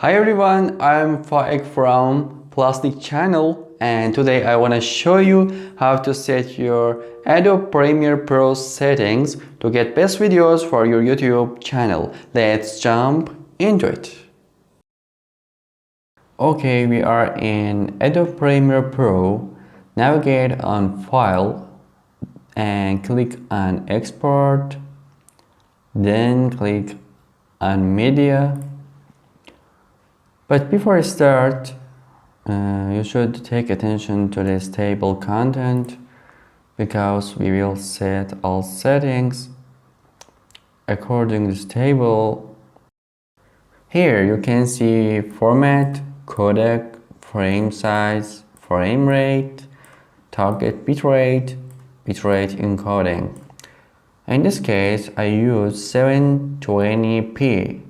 Hi everyone, I'm Faik from Plastic Channel, and today I want to show you how to set your Adobe Premiere Pro settings to get best videos for your YouTube channel. Let's jump into it. Okay, we are in Adobe Premiere Pro. Navigate on File and click on Export, then click on Media. But before I start, you should take attention to this table content because we will set all settings according to this table. Here you can see format, codec, frame size, frame rate, target bitrate, bitrate encoding. In this case, I use 720p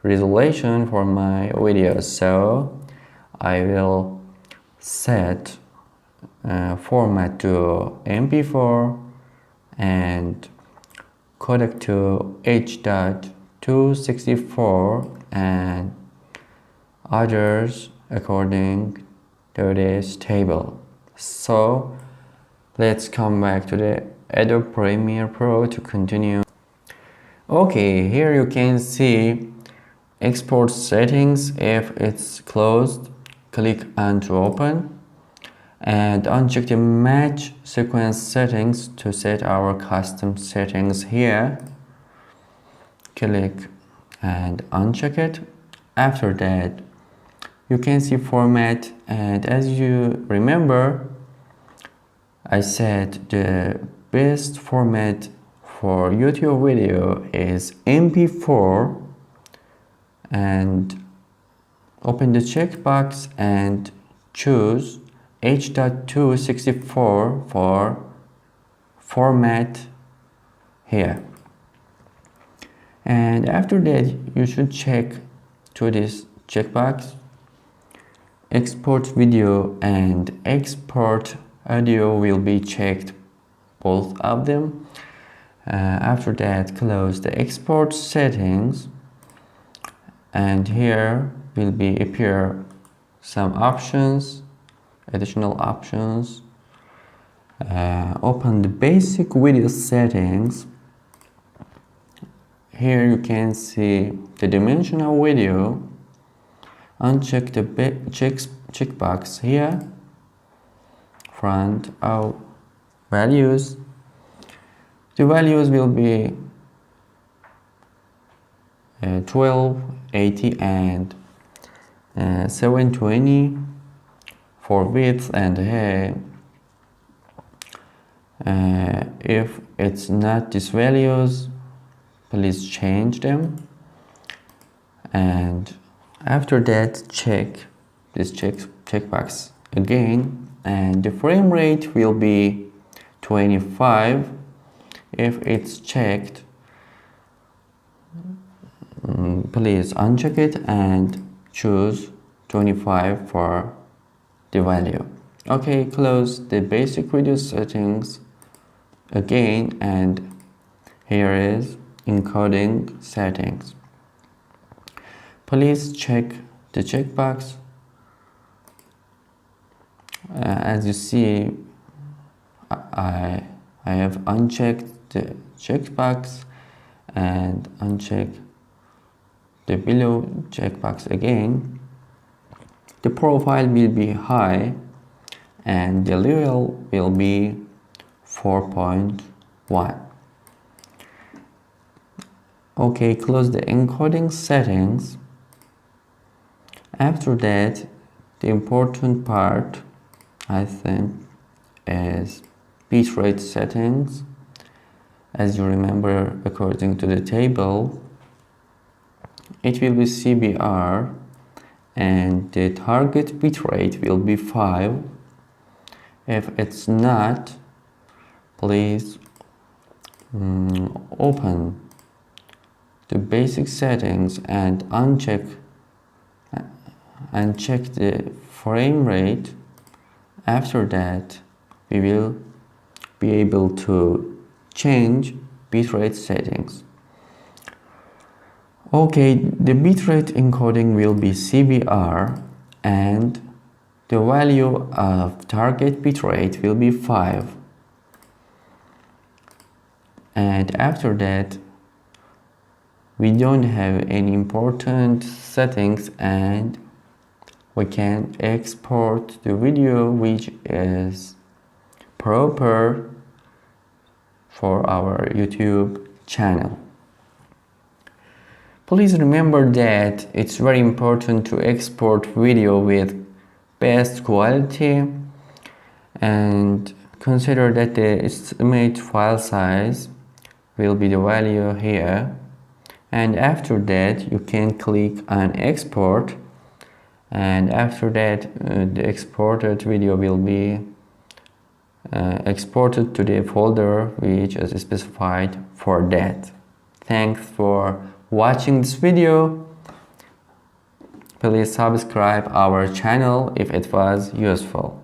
resolution for my videos, so I will set format to MP4 and codec to H.264 and others according to this table. So let's come back to the Adobe Premiere Pro to continue. Okay, here you can see export settings. If it's closed, click on to open and uncheck the match sequence settings to set our custom settings. Here click and uncheck it. After that you can see format, and as you remember, I said the best format for YouTube video is MP4, and open the checkbox and choose H.264 for format here. And after that you should check to this checkbox export video and export audio will be checked, both of them. After that close the export settings, and here will be appear some options, additional options. Open the basic video settings. Here you can see the dimension of video. Uncheck the checkbox here, front of values. The values will be 1280 and 720 for width and height. If it's not these values, please change them. And after that check this checkbox again, and the frame rate will be 25. If it's checked, please uncheck it and choose 25 for the value. Okay, close the basic video settings again, and here is encoding settings. Please check the checkbox. As you see, I have unchecked the checkbox and uncheck the below checkbox again. The profile will be high and the level will be 4.1. Okay, close the encoding settings. After that, the important part, I think, is bitrate settings. As you remember, according to the table, it will be CBR and the target bitrate will be 5. If it's not, please open the basic settings and check the frame rate. After that we will be able to change bitrate settings. Okay, the bitrate encoding will be CBR and the value of target bitrate will be 5. And after that, we don't have any important settings and we can export the video which is proper for our YouTube channel. Please remember that it's very important to export video with best quality and consider that the estimate file size will be the value here, and after that you can click on export, and after that the exported video will be exported to the folder which is specified for that. Thanks for watching this video. Please subscribe our channel if it was useful.